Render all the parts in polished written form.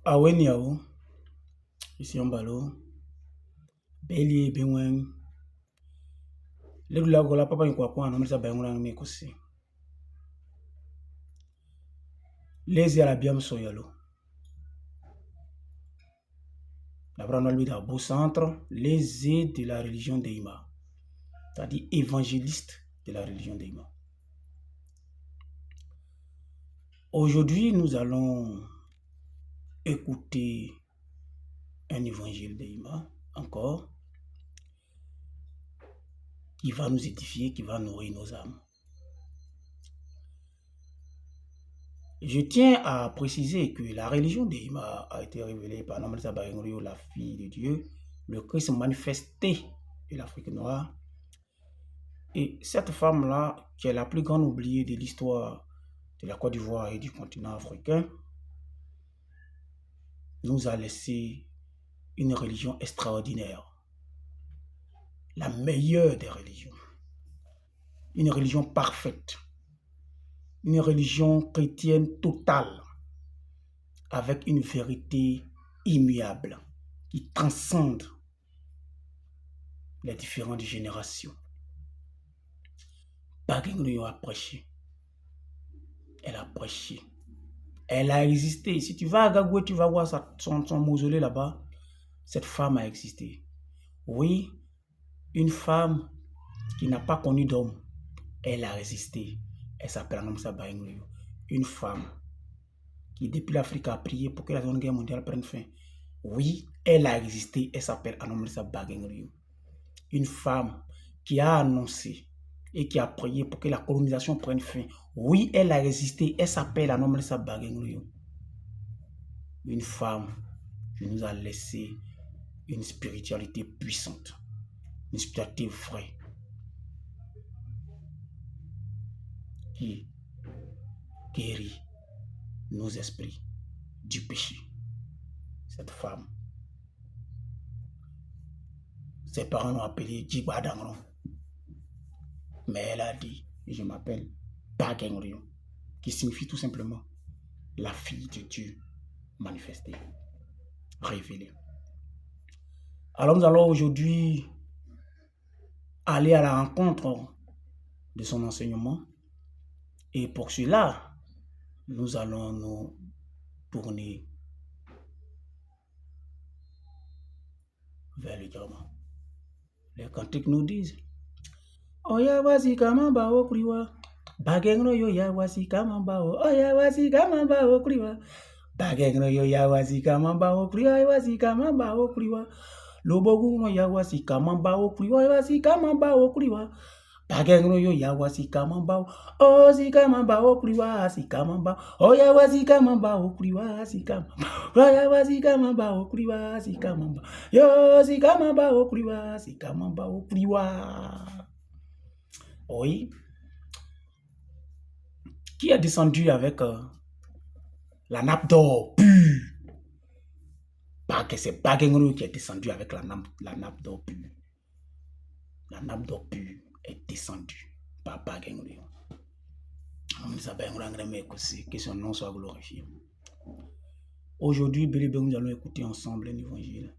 Aweniao, ici en balo, Bélier, Benwen, le Gola Papa Nkwa, non, mais ça va me aussi. Les Arabiens soyalo. La branole de beau centre, les aides de la religion d'Ima, c'est-à-dire évangélistes de la religion d'Ima. Aujourd'hui, nous allons écouter un évangile d'Ima, encore, qui va nous édifier, qui va nourrir nos âmes. Je tiens à préciser que la religion d'Ima a été révélée par Namel Bayenrio, la fille de Dieu, le Christ manifesté de l'Afrique noire. Et cette femme-là, qui est la plus grande oubliée de l'histoire de la Côte d'Ivoire et du continent africain, nous a laissé une religion extraordinaire, la meilleure des religions, une religion parfaite, une religion chrétienne totale, avec une vérité immuable qui transcende les différentes générations. Bagenrio a prêché. Elle a prêché. Elle a existé. Si tu vas à Gagoué, tu vas voir son mausolée là-bas. Cette femme a existé. Oui, une femme qui n'a pas connu d'homme. Elle a résisté. Elle s'appelle Anamsa Bagenrio. Une femme qui, depuis l'Afrique, a prié pour que la Seconde Guerre mondiale prenne fin. Oui, elle a existé. Elle s'appelle Anamsa Bagenrio. Une femme qui a annoncé et qui a prié pour que la colonisation prenne fin. Oui, elle a résisté. Elle s'appelle Anamsa Bagenrio. Une femme qui nous a laissé une spiritualité puissante, une spiritualité vraie, qui guérit nos esprits du péché. Cette femme, ses parents l'ont appelée Djigba Dangron. Mais elle a dit, je m'appelle Bagenrio, qui signifie tout simplement la fille de Dieu manifestée, révélée. Alors nous allons aujourd'hui aller à la rencontre de son enseignement. Et pour cela, nous allons nous tourner vers le diamant. Les cantiques nous disent Oya wasi kamamba okriwa Bagengno yo ya wasi kamamba Oya wasi kamamba okriwa Bagengno yo ya wasi kamamba okriwa wasi kamamba okriwa Loboguno ya wasi kamamba okriwa wasi kamamba okriwa Bagengno yo ya wasi kamamba o si kamamba okriwa si kamamba Oya wasi kamamba okriwa si kamamba Oya wasi kamamba okriwa si kamamba Yo si kamamba okriwa si kamamba okriwa. Oui. Qui est descendu avec la nappe d'or pure? C'est Bagenrio qui est descendu avec la nappe d'or pure. La nappe d'or pure est descendue par Bagenrio. Que son nom soit glorifié. Aujourd'hui, nous allons écouter ensemble un évangile.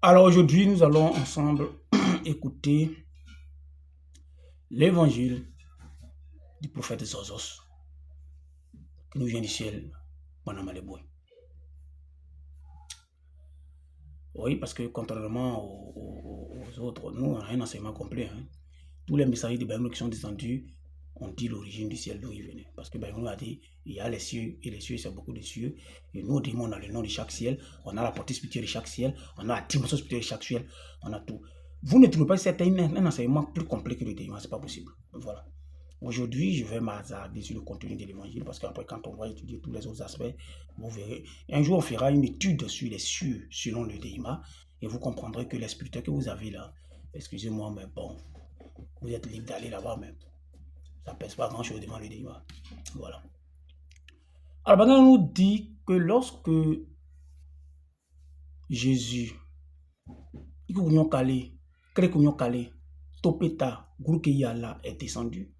Alors aujourd'hui, nous allons ensemble écouter l'évangile du prophète Zozos qui nous vient du ciel, Manamaleboy. Oui, parce que contrairement aux autres, nous, on a un enseignement complet. Hein. Tous les messagers de Baïmou qui sont descendus ont dit l'origine du ciel d'où ils venaient. Parce que Baïmou a dit, il y a les cieux, et les cieux, c'est beaucoup de cieux. Et nous, on a le nom de chaque ciel, on a la portée spirituelle de chaque ciel, on a la dimension spirituelle de chaque ciel, on a tout. Vous ne trouvez pas que c'est un enseignement plus complet que le débat, c'est pas possible. Voilà. Aujourd'hui, je vais m'hasarder sur le contenu de l'évangile parce qu'après, quand on va étudier tous les autres aspects, vous verrez. Un jour, on fera une étude sur les cieux selon le Déima et vous comprendrez que les spirituels que vous avez là, excusez-moi, mais bon, vous êtes libre d'aller là-bas, mais ça ne pèse pas grand-chose devant le Déima. Voilà. Alors, maintenant, on nous dit que lorsque Jésus, Topeta, Gurukeyala est descendu,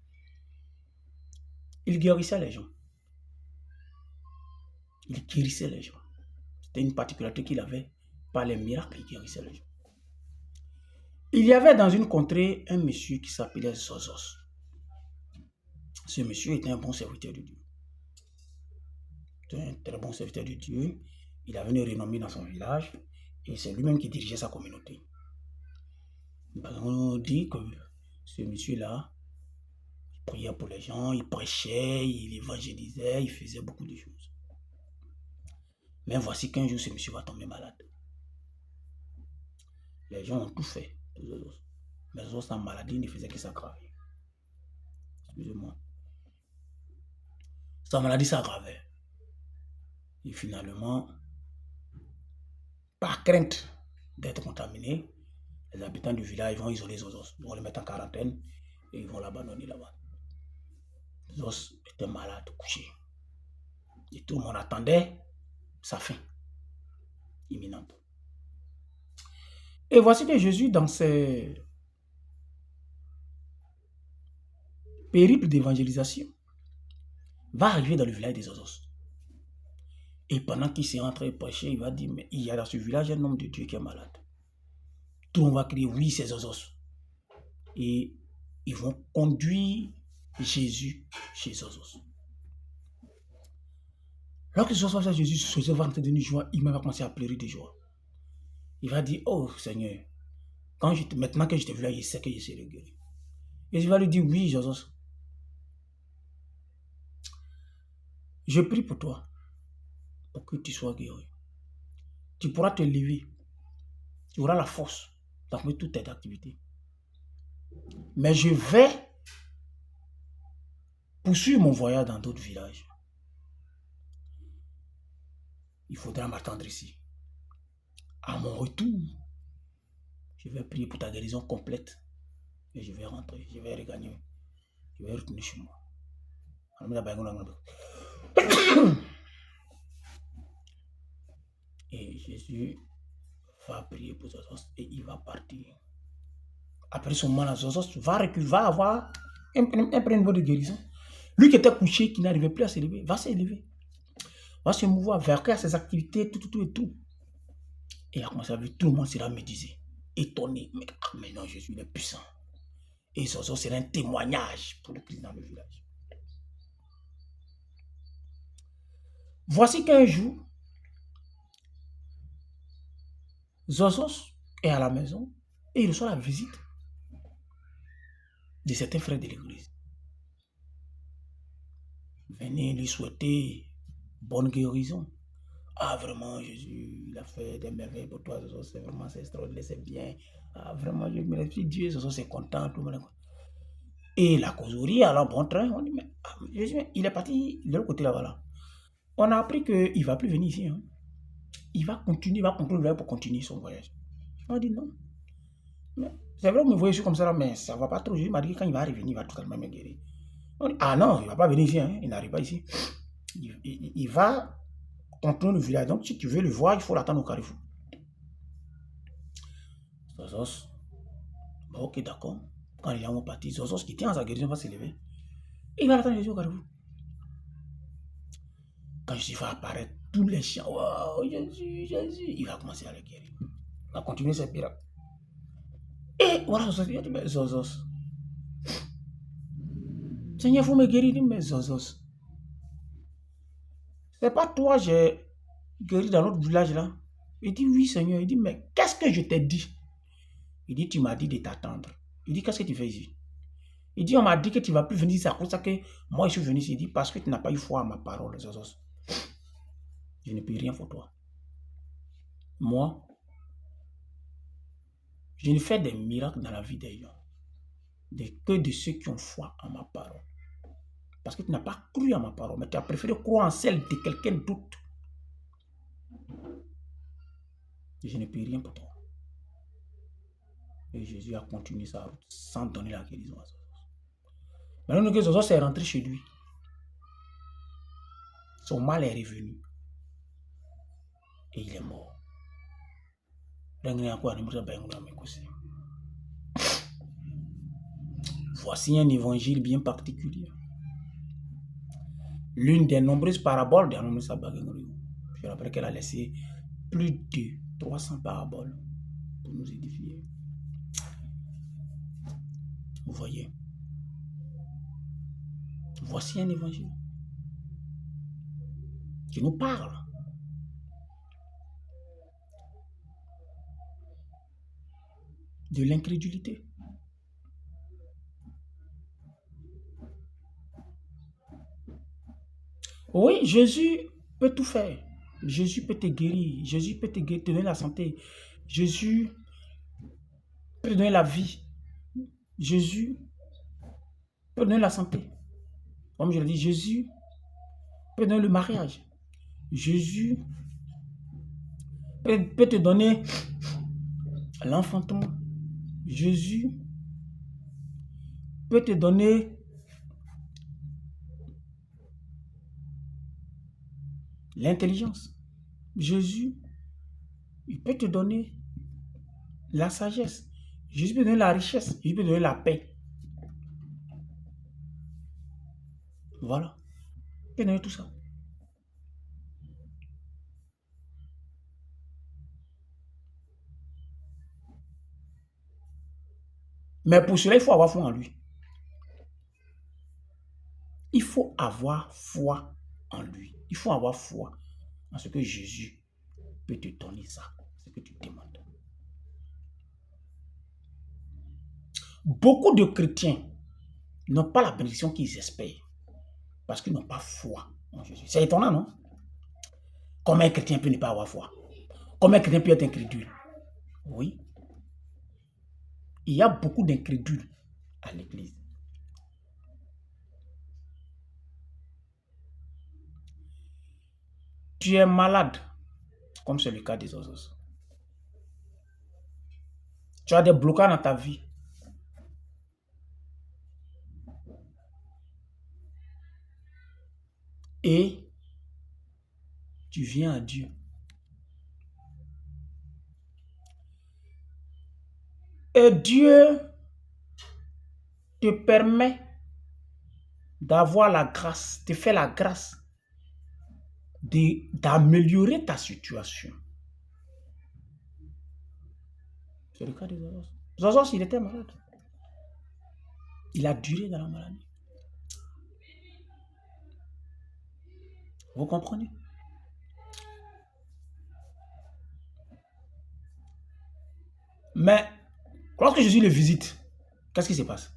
Il guérissait les gens. Il guérissait les gens. C'était une particularité qu'il avait. Par les miracles, il guérissait les gens. Il y avait dans une contrée un monsieur qui s'appelait Zozos. Ce monsieur était un bon serviteur de Dieu. C'était un très bon serviteur de Dieu. Il avait une renommée dans son village et c'est lui-même qui dirigeait sa communauté. On dit que ce monsieur-là, il priait pour les gens, il prêchait, il évangélisait, il faisait beaucoup de choses. Mais voici qu'un jour, ce monsieur va tomber malade. Les gens ont tout fait. Mais sa maladie ne faisait que s'aggraver. Excusez-moi. Sa maladie s'aggravait. Et finalement, par crainte d'être contaminé, les habitants du village vont isoler Zozos. Ils vont le mettre en quarantaine et ils vont l'abandonner là-bas. Zozos était malade, couché. Et tout le monde attendait sa fin imminente. Et voici que Jésus, dans ses périples d'évangélisation, va arriver dans le village des Zozos. Et pendant qu'il s'est rentré prêcher, il va dire, mais il y a dans ce village un homme de Dieu qui est malade. Tout le monde va crier, oui, c'est Zozos. Et ils vont conduire Jésus chez Zozos. Lorsque Zozos va Jésus, Zozos va rentrer de joie, il va commencer à pleurer de joie. Il va dire, oh Seigneur, maintenant que je t'ai vu là, je sais que je serai guéri. Et je vais lui dire, oui, Zozos, je prie pour toi, pour que tu sois guéri. Tu pourras te lever, tu auras la force d'accomplir toutes tes activités. Mais je vais poursuivre mon voyage dans d'autres villages. Il faudra m'attendre ici. À mon retour, je vais prier pour ta guérison complète. Et je vais rentrer, je vais regagner. Je vais retourner chez moi. Et Jésus va prier pour Zozos et il va partir. Après ce moment-là, Zozos va avoir un premier niveau de guérison. Lui qui était couché, qui n'arrivait plus à s'élever, va s'élever. Va se mouvoir, vers ses activités, tout. Et à commencer à voir, tout le monde sera médusé, étonné. Mais non, Jésus il est puissant. Et Zozos sera un témoignage pour le Christ dans le village. Voici qu'un jour, Zozos est à la maison et il reçoit la visite de certains frères de l'église. Venez lui souhaiter bonne guérison. Ah, vraiment, Jésus, il a fait des merveilles pour toi, Zozos, c'est vraiment extraordinaire, c'est bien. Ah, vraiment, je me remercie Dieu, Zozos, c'est content, tout le monde. Et la causerie, alors bon train, on dit, mais Jésus, il est parti de l'autre côté là-bas. Là. On a appris qu'il ne va plus venir ici. Hein. Il va continuer, il va conclure le voyage pour continuer son voyage. On a dit non. C'est vrai, vous me voyez ici comme ça, là, mais ça ne va pas trop. Jésus m'a dit que quand il va revenir, il va totalement me guérir. On dit, ah non, il ne va pas venir ici, hein. Il n'arrive pas ici. Il va conclure le village. Donc, si tu veux le voir, il faut l'attendre au carrefour. Zozos, bon, ok, d'accord. Quand les gens vont partir, Zozos qui tient à sa guérison va s'élever. Il va attendre Jésus au carrefour. Quand Jésus va apparaître, tous les chiens, wow, Jésus, il va commencer à le guérir. Il va continuer ses miracles. Et voilà, Zozos, il a dit, mais Zozos, Seigneur, vous me guérir, mais Zozos, c'est pas toi, j'ai guéri dans l'autre village là. Il dit, oui, Seigneur. Il dit, mais qu'est-ce que je t'ai dit? Il dit, tu m'as dit de t'attendre. Il dit, qu'est-ce que tu fais ici? Il dit, on m'a dit que tu ne vas plus venir ici. C'est à cause de ça que moi, je suis venu ici. Il dit, parce que tu n'as pas eu foi à ma parole, Zozos. Je ne peux rien pour toi. Moi, je ne fais des miracles dans la vie des gens. Que de ceux qui ont foi en ma parole. Parce que tu n'as pas cru à ma parole, mais tu as préféré croire en celle de quelqu'un d'autre. Je ne peux rien pour toi. Et Jésus a continué sa route sans donner la guérison à Zozos. Maintenant que Zozos est rentré chez lui, son mal est revenu. Et il est mort. Voici un évangile bien particulier. l'une des nombreuses paraboles de Anonisa Bagengrio. Je rappelle qu'elle a laissé plus de 300 paraboles pour nous édifier. Vous voyez, voici un évangile qui nous parle de l'incrédulité. Oui, Jésus peut tout faire. Jésus peut te guérir. Jésus peut te donner la santé. Jésus peut te donner la vie. Jésus peut donner la santé. Comme je l'ai dit, Jésus peut donner le mariage. Jésus peut te donner l'enfantement. Jésus peut te donner l'intelligence. Jésus, il peut te donner la sagesse. Jésus peut te donner la richesse. Jésus peut te donner la paix. Voilà. Il peut te donner tout ça. Mais pour cela, il faut avoir foi en lui. Il faut avoir foi en lui. Il faut avoir foi en ce que Jésus peut te donner ça, ce que tu demandes. Beaucoup de chrétiens n'ont pas la bénédiction qu'ils espèrent parce qu'ils n'ont pas foi en Jésus. C'est étonnant, non? Comment un chrétien peut ne pas avoir foi? Comment un chrétien peut être incrédule? Oui. Il y a beaucoup d'incrédules à l'église. Tu es malade, comme c'est le cas des autres. Tu as des blocages dans ta vie. Et tu viens à Dieu. Et Dieu te permet d'avoir la grâce, te fait la grâce d'améliorer ta situation. C'est le cas de Zazos. Zazos, il était malade. Il a duré dans la maladie. Vous comprenez? Mais lorsque Jésus le visite, qu'est-ce qui se passe?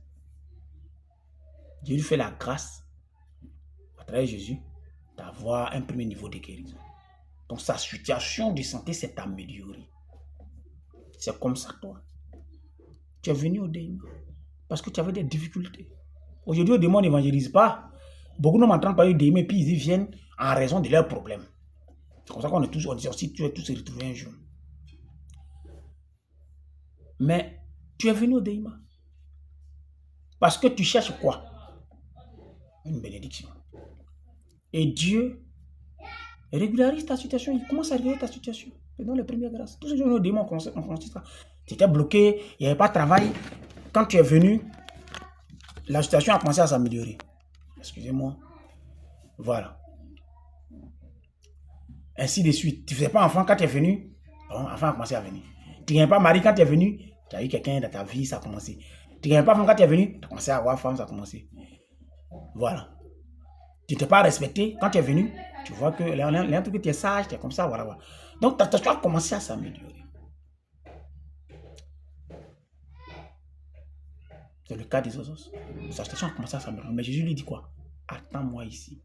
Dieu lui fait la grâce, à travers Jésus, d'avoir un premier niveau de guérison. Donc sa situation de santé s'est améliorée. C'est comme ça, toi. Tu es venu au Déima parce que tu avais des difficultés. Aujourd'hui, au Déima, on n'évangélise pas. Beaucoup ne m'entendent pas au Déima et puis ils y viennent en raison de leurs problèmes. C'est comme ça qu'on est tous, on dit aussi, tu es tous retrouvés un jour. Mais tu es venu au Déima parce que tu cherches quoi? Une bénédiction. Et Dieu régularise ta situation. Il commence à régler ta situation. Et dans les premières grâces. Tous ces jours, au Déima, on consiste à... Tu étais bloqué, il n'y avait pas de travail. Quand tu es venu, la situation a commencé à s'améliorer. Excusez-moi. Voilà. Ainsi de suite. Tu ne faisais pas enfant quand tu es venu. Bon, enfant a commencé à venir. Tu n'avais pas mari quand tu es venu. Tu as eu quelqu'un dans ta vie, ça a commencé. Tu n'avais pas femme quand tu es venu. Tu as commencé à avoir femme, ça a commencé. Voilà. Tu t'es pas respecté quand tu es venu. Tu vois que l'un truc que tu es sage, tu es comme ça, voilà, voilà. Donc ta situation a commencé à s'améliorer. C'est le cas des Osos. Sa situation a commencé à s'améliorer. Mais Jésus lui dit quoi? Attends-moi ici.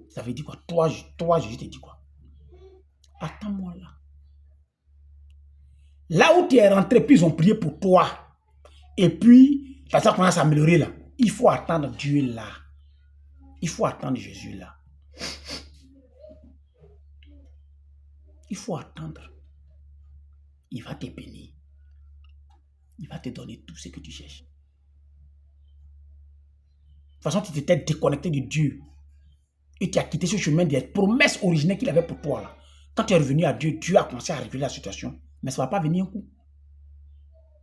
Ça veut dire quoi? Toi, Jésus te dit quoi? Attends-moi là. Là où tu es rentré, puis ils ont prié pour toi. Et puis, ta situation commence à s'améliorer là. Il faut attendre Dieu là. Il faut attendre Jésus là. Il faut attendre. Il va te bénir. Il va te donner tout ce que tu cherches. De toute façon, tu t'étais déconnecté de Dieu. Et tu as quitté ce chemin des promesses originelles qu'il avait pour toi là. Quand tu es revenu à Dieu, Dieu a commencé à régler la situation. Mais ça ne va pas venir un coup.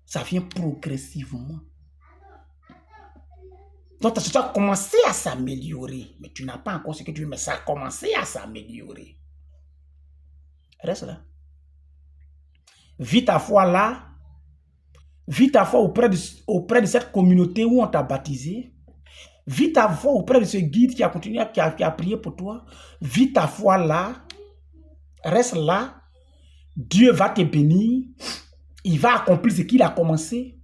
Ça vient progressivement. Donc, ta situation a commencé à s'améliorer. Mais tu n'as pas encore ce que tu veux, mais ça a commencé à s'améliorer. Reste là. Vis ta foi là. Vis ta foi auprès de cette communauté où on t'a baptisé. Vis ta foi auprès de ce guide qui a continué, qui a prié pour toi. Vis ta foi là. Reste là. Dieu va te bénir. Il va accomplir ce qu'il a commencé.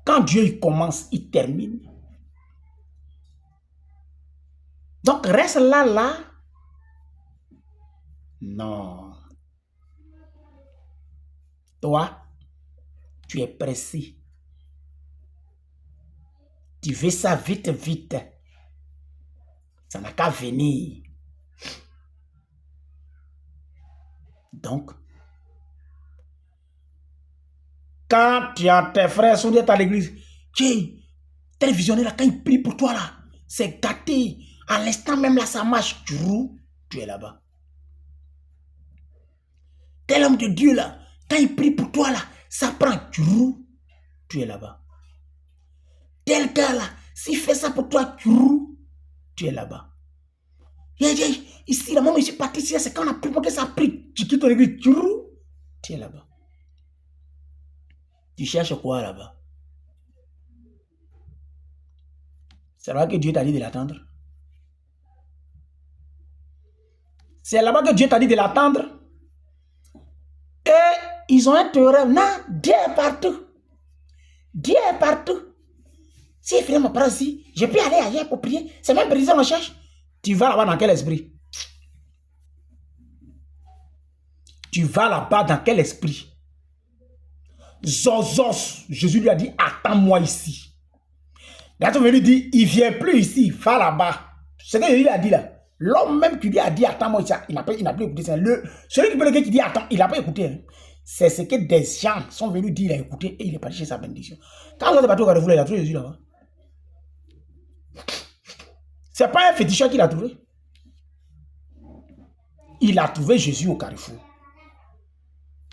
Quand Dieu il commence, il termine. Donc, reste là. Non. Toi, tu es pressé. Tu veux ça vite. Ça n'a qu'à venir. Donc, quand tu as tes frères sont à l'église, tel visionnaire là, quand il prie pour toi là, c'est gâté. À l'instant même là, ça marche. Tu es là-bas. Tel homme de Dieu là, quand il prie pour toi là, ça prend. Tu es là-bas. Tel gars là, s'il fait ça pour toi, tu es là-bas. Ici, la moment où je suis parti, c'est quand on a pris pour que ça prie. Tu quittes ton église, tu es là-bas. Tu cherches quoi là-bas? C'est là que Dieu t'a dit de l'attendre. C'est là-bas que Dieu t'a dit de l'attendre. Et ils ont un théorème. Non, Dieu est partout. Dieu est partout. Si il finit ma parole ici, je peux aller ailleurs pour prier. C'est même brisé on cherche. Tu vas là-bas dans quel esprit? Tu vas là-bas dans quel esprit? Zozos, Jésus lui a dit, attends-moi ici. Là, tu veux lui dire, il ne vient plus ici, va là-bas. C'est ce que Jésus lui a dit là. L'homme même qui lui a dit, attends-moi ici, il n'a plus écouté. Celui qui dit, attends, il n'a pas écouté. Hein. C'est ce que des gens sont venus dire, il a écouté et il est parti chez sa bénédiction. Quand vous êtes parti au Carrefour, il a trouvé Jésus là-bas. Ce n'est pas un féticheur qu'il a trouvé. Il a trouvé Jésus au Carrefour.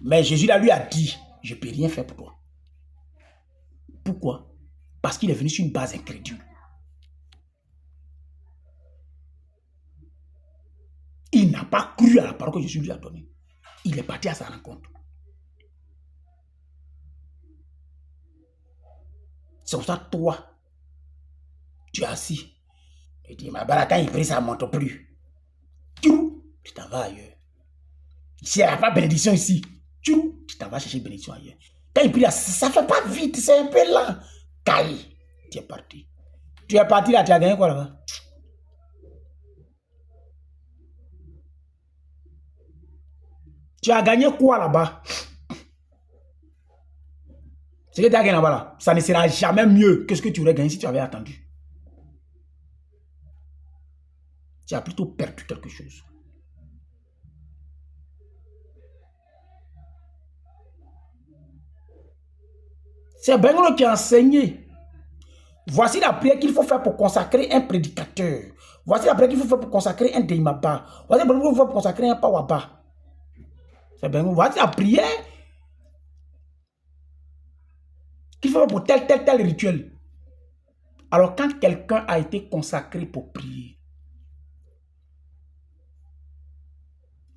Mais Jésus là, lui a dit, je ne peux rien faire pour toi. Pourquoi? Parce qu'il est venu sur une base incrédule. Il n'a pas cru à la parole que Jésus lui a donnée. Il est parti à sa rencontre. C'est pour ça que toi, tu es assis. Tu dis, mais quand il prie, ça ne monte plus. Tu t'en vas ailleurs. S'il n'y a pas de bénédiction ici, tu t'en vas chercher bénédiction ailleurs. Quand il prie, ça ne fait pas vite, c'est un peu lent. Caille, tu es parti. Tu es parti là, tu as gagné quoi là-bas? Tu as gagné quoi là-bas? Ce que tu as gagné là-bas, là, ça ne sera jamais mieux que ce que tu aurais gagné si tu avais attendu. Tu as plutôt perdu quelque chose. C'est Benno qui a enseigné. Voici la prière qu'il faut faire pour consacrer un prédicateur. Voici la prière qu'il faut faire pour consacrer un Deimaba. Voici la prière qu'il faut faire pour consacrer un Pawaba. C'est Benno. Voici la prière qu'il faut faire pour tel rituel. Alors quand quelqu'un a été consacré pour prier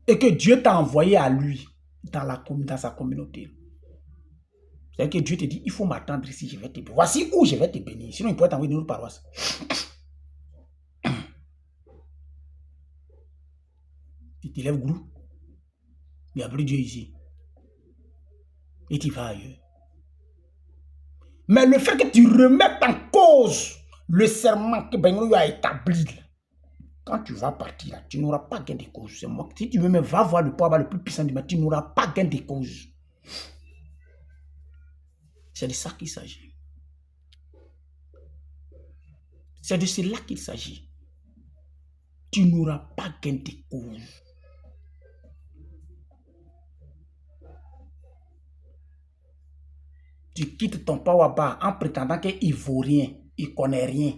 et que Dieu t'a envoyé à lui dans sa communauté, c'est-à-dire que Dieu te dit, il faut m'attendre ici, je vais te bénir. Voici où je vais te bénir. Sinon, il pourrait t'envoyer dans une autre paroisse. Tu t'élèves gourou. Il n'y a plus Dieu ici. Et tu vas ailleurs. Mais le fait que tu remettes en cause le serment que Benno a établi, quand tu vas partir, là, tu n'auras pas gain de cause. C'est moi. Si tu veux, mais va voir le pouvoir le plus puissant du monde, tu n'auras pas gain de cause. C'est de ça qu'il s'agit. C'est de cela qu'il s'agit. Tu n'auras pas gain de cause. Tu quittes ton Pawaba en prétendant qu'il ne vaut rien, il ne connaît rien.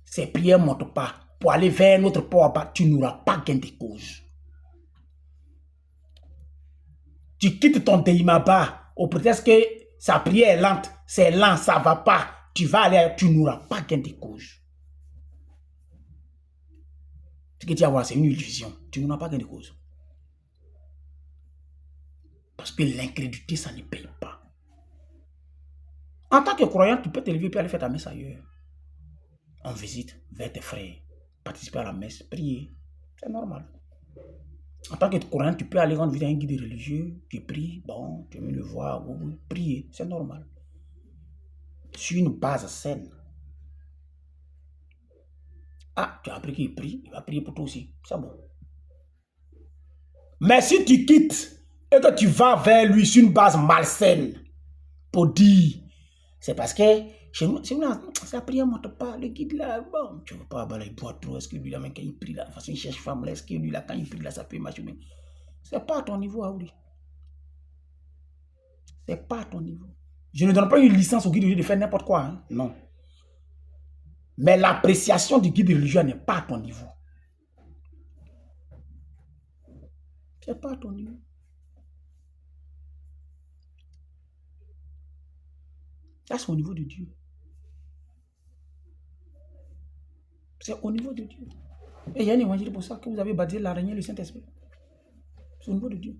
Ses prières ne montent pas. Pour aller vers un autre Pawaba, tu n'auras pas gain de cause. Tu quittes ton Deimaba au prétexte que Sa prière est lente, c'est lent, ça ne va pas. Tu vas aller, tu n'auras pas gain de cause. Ce que tu vas voir, c'est une illusion. Tu n'auras pas gain de cause. Parce que l'incrédulité, ça ne paye pas. En tant que croyant, tu peux te lever et aller faire ta messe ailleurs. En visite vers tes frères. Participer à la messe, prier. C'est normal. En tant que croyant, tu peux aller rendre visite à un guide religieux. Tu pries, bon, tu veux le voir, oui, prier. C'est normal. Sur une base saine. Ah, tu as appris qu'il prie, il va prier pour toi aussi. C'est bon. Mais si tu quittes et que tu vas vers lui sur une base malsaine pour dire, c'est parce que chez nous, sa prière ne monte pas, le guide là, bon, tu ne veux pas, bah, là, il boit trop, est-ce que lui là, même quand il prie là, de toute façon il cherche femme là, est-ce que lui là, quand il prie là, ça peut marcher bien. C'est pas à ton niveau, Aouli. C'est pas à ton niveau. Je ne donne pas une licence au guide religieux de faire n'importe quoi, hein? Non. Mais l'appréciation du guide religieux n'est pas à ton niveau. C'est pas à ton niveau. Ça, c'est au niveau de Dieu. C'est au niveau de Dieu. Et il y a un évangile pour ça que vous avez baptisé l'araignée et le Saint-Esprit. C'est au niveau de Dieu.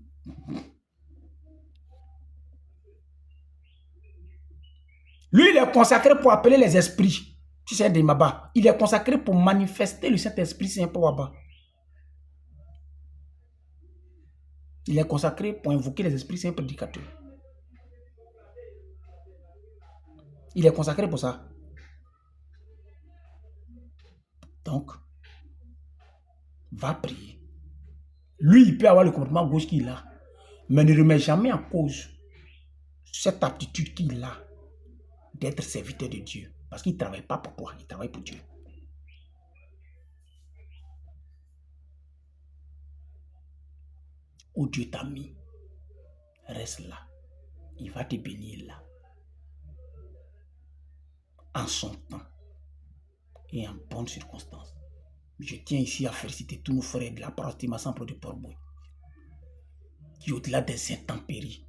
Lui, il est consacré pour appeler les esprits. Tu sais, des Maba. Il est consacré pour manifester le Saint-Esprit, c'est un peu Waba. Il est consacré pour invoquer les esprits, c'est un prédicateur. Il est consacré pour ça. Donc, va prier. Lui, il peut avoir le comportement gauche qu'il a, mais ne remet jamais en cause cette aptitude qu'il a d'être serviteur de Dieu. Parce qu'il ne travaille pas pour toi, il travaille pour Dieu. Où Dieu t'a mis, reste là. Il va te bénir là. En son temps et en bonnes circonstances. Je tiens ici à féliciter tous nos frères de la paroisse Tima Sample de Port-Bouy qui, au-delà des intempéries,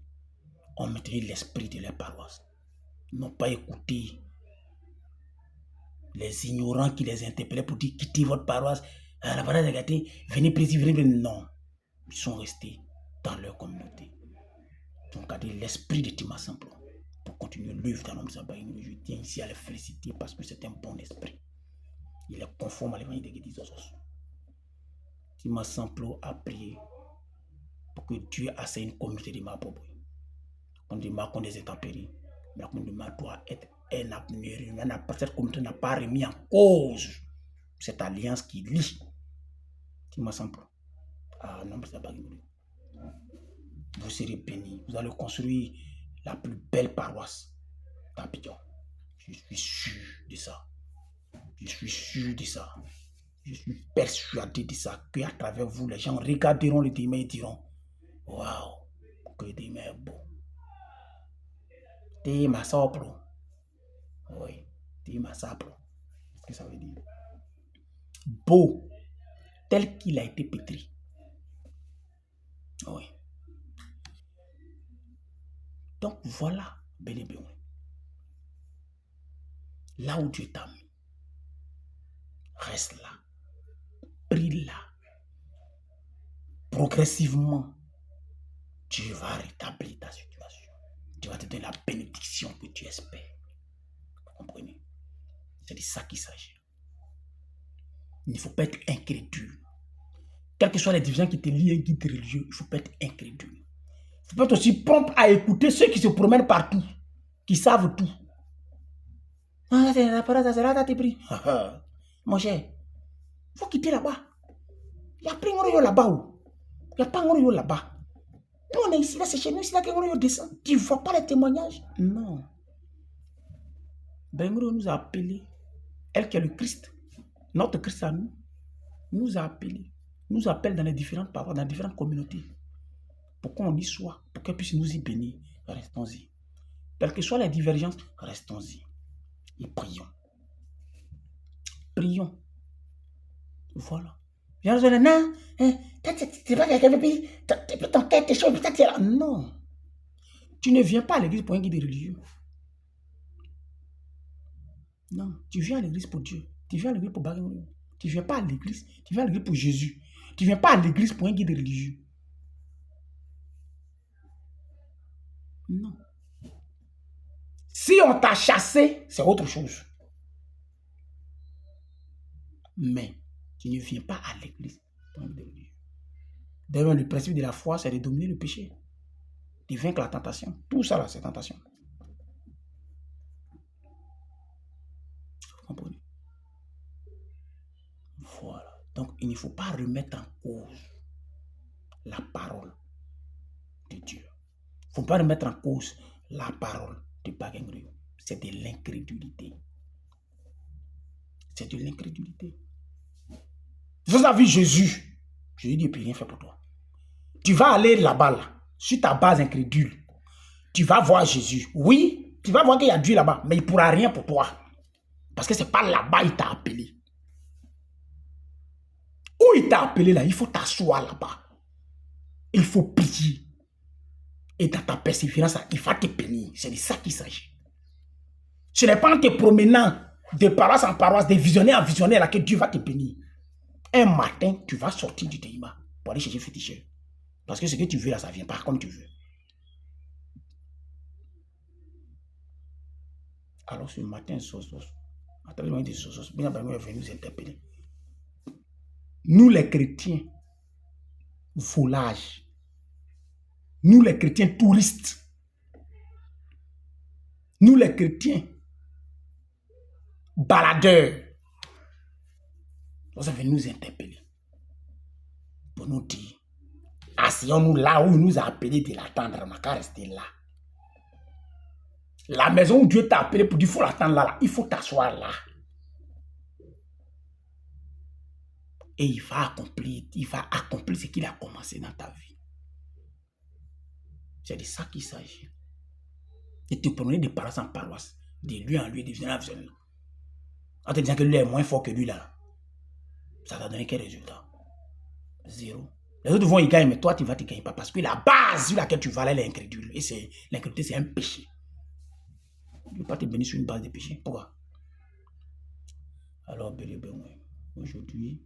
ont maintenu l'esprit de leur paroisse. N'ont pas écouté les ignorants qui les interpellaient pour dire quittez votre paroisse. À la paroisse de Gâté, venez présider, venez. Non. Ils sont restés dans leur communauté. Ils ont gardé l'esprit de Tima Sample pour continuer l'œuvre dans l'homme Zabaïnou. Je tiens ici à les féliciter parce que c'est un bon esprit. Il est conforme à l'évangile de Guédizozos. Tima Sample a prié pour que Dieu assène une communauté de Maboboy. On dit qu'on des intempéries. Mais la communauté doit être un avenir. Cette communauté n'a pas remis en cause cette alliance qui lie Tima Sample à l'homme Zabaïnou. Vous serez bénis. Vous allez construire la plus belle paroisse d'Abidjan. Je suis sûr de ça. Je suis sûr de ça. Je suis persuadé de ça. Qu'à travers vous, les gens regarderont le demain et diront waouh, que le demain est beau. Demain sapro. Oui, demain sapro. Qu'est-ce que ça veut dire? Beau, tel qu'il a été pétri. Oui. Donc voilà, béni. Là où Dieu t'a mis, reste là. Prie là. Progressivement, Dieu va rétablir ta situation. Dieu va te donner la bénédiction que tu espères. Vous comprenez? C'est de ça qu'il s'agit. Il ne faut pas être incrédule. Quelles que soient les divisions qui te lient à un guide religieux, il ne faut pas être incrédule. Il faut pas être aussi prompt à écouter ceux qui se promènent partout, qui savent tout. Ah, c'est la parole, c'est là, t'as pris. Mon cher, il faut quitter là-bas. Il y a pris un royaume là-bas. Il n'y a pas un royaume là-bas. Nous, on est ici, là, c'est chez nous, c'est là qu'un royaume descend. Tu ne vois pas les témoignages? Non. Bengro nous a appelés, elle qui est le Christ, notre Christ à nous, nous a appelés, nous appelle dans les différentes paroles, dans les différentes communautés, pour qu'on y soit, pour qu'elle puisse nous y bénir. Restons-y. Quelles que soient les divergences, restons-y. Et prions. Prions. Voilà. Non, c'est pas quelqu'un qui ton quête, tes choses, peut-être là. Non. Tu ne viens pas à l'église pour un guide religieux. Non, tu viens à l'église pour Dieu. Tu viens à l'église pour Bagengri. Tu ne viens pas à l'église. Tu viens à l'église pour Jésus. Tu ne viens pas à l'église pour un guide religieux. Non. Si on t'a chassé, c'est autre chose. Mais tu ne viens pas à l'église pour un guide religieux. D'ailleurs, le principe de la foi, c'est de dominer le péché. De vaincre la tentation. Tout ça, là, c'est tentation. Vous comprenez? Voilà. Donc, il ne faut pas remettre en cause la parole de Dieu. Il ne faut pas remettre en cause la parole de Bagengri. C'est de l'incrédulité. C'est de l'incrédulité. Vous avez vu Jésus. Jésus dit, il ne peut rien faire pour toi. Tu vas aller là-bas, là, sur ta base incrédule. Tu vas voir Jésus. Oui, tu vas voir qu'il y a Dieu là-bas, mais il ne pourra rien pour toi. Parce que ce n'est pas là-bas qu'il t'a appelé. Où il t'a appelé là, il faut t'asseoir là-bas. Il faut prier. Et dans ta persévérance, il va te bénir. C'est de ça qu'il s'agit. Ce n'est pas en te promenant de paroisse en paroisse, de visionnaire en visionnaire là que Dieu va te bénir. Un matin, tu vas sortir du Téhima pour aller chercher féticheur. Parce que ce que tu veux là, ça ne vient pas comme tu veux. Alors ce matin, à travers de Sosos, bien est venu nous interpeller. Nous les chrétiens, volages, nous les chrétiens touristes, nous les chrétiens baladeurs, vous avez venu nous interpeller pour nous dire, asseyons-nous là où il nous a appelé de l'attendre, on n'a qu'à rester là. La maison où Dieu t'a appelé pour dire, il faut l'attendre là, il faut t'asseoir là. Et il va accomplir ce qu'il a commencé dans ta vie. C'est de ça qu'il s'agit. Et te promener de paroisse en paroisse, de lui en lui, de visionnaire en visionnaire. En te disant que lui est moins fort que lui là, ça t'a donné quel résultat? Zéro. Les autres vont y gagner, mais toi tu vas te gagner pas parce que la base sur laquelle tu vas là, elle est incrédule. Et l'incrédulité, c'est un péché. Tu ne peux pas te bénir sur une base de péché. Pourquoi? Alors, aujourd'hui,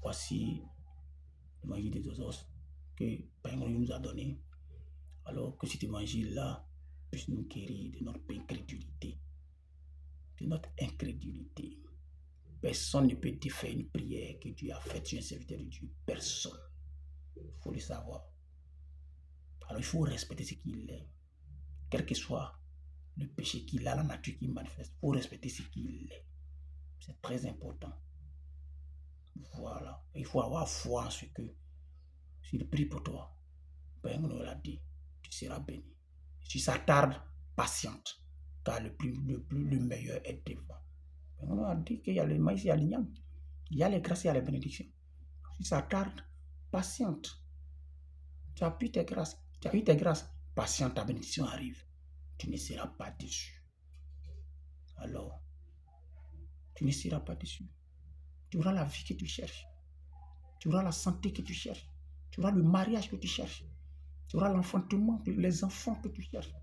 voici l'évangile des Osos que Bagengri nous a donné. Alors que cet évangile-là puisse nous guérir de notre incrédulité. De notre incrédulité. Personne ne peut défaire une prière que Dieu a faite sur un serviteur de Dieu. Personne. Il faut le savoir. Alors il faut respecter ce qu'il est. Quel que soit le péché qu'il a, la nature qu'il manifeste, il faut respecter ce qu'il est. C'est très important. Voilà. Il faut avoir foi en ce que, s'il prie pour toi, ben on l'a dit, tu seras béni. Si ça tarde, patiente, car le meilleur est devant. Ben on a dit qu'il y a le maïs, il y a l'igname, il y a les grâces, il y a les bénédictions. Si ça tarde, patiente. Tu as eu tes grâces, patiente, ta bénédiction arrive. Tu ne seras pas déçu. Alors, tu ne seras pas déçu. Tu auras la vie que tu cherches. Tu auras la santé que tu cherches. Tu auras le mariage que tu cherches. Tu auras l'enfantement, les enfants que tu cherches.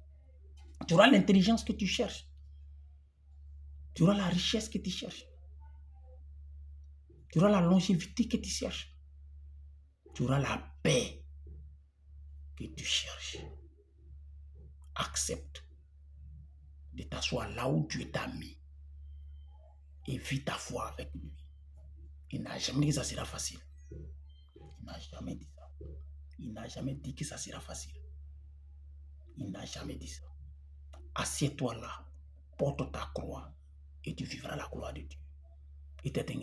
Tu auras l'intelligence que tu cherches. Tu auras la richesse que tu cherches. Tu auras la longévité que tu cherches. Tu auras la paix que tu cherches. Accepte de t'asseoir là où Dieu t'a mis et vis ta foi avec lui. Il n'a jamais dit que ça sera facile. Il n'a jamais dit ça. Il n'a jamais dit que ça sera facile. Il n'a jamais dit ça. Assieds-toi là, porte ta croix et tu vivras la gloire de Dieu. Et tu es un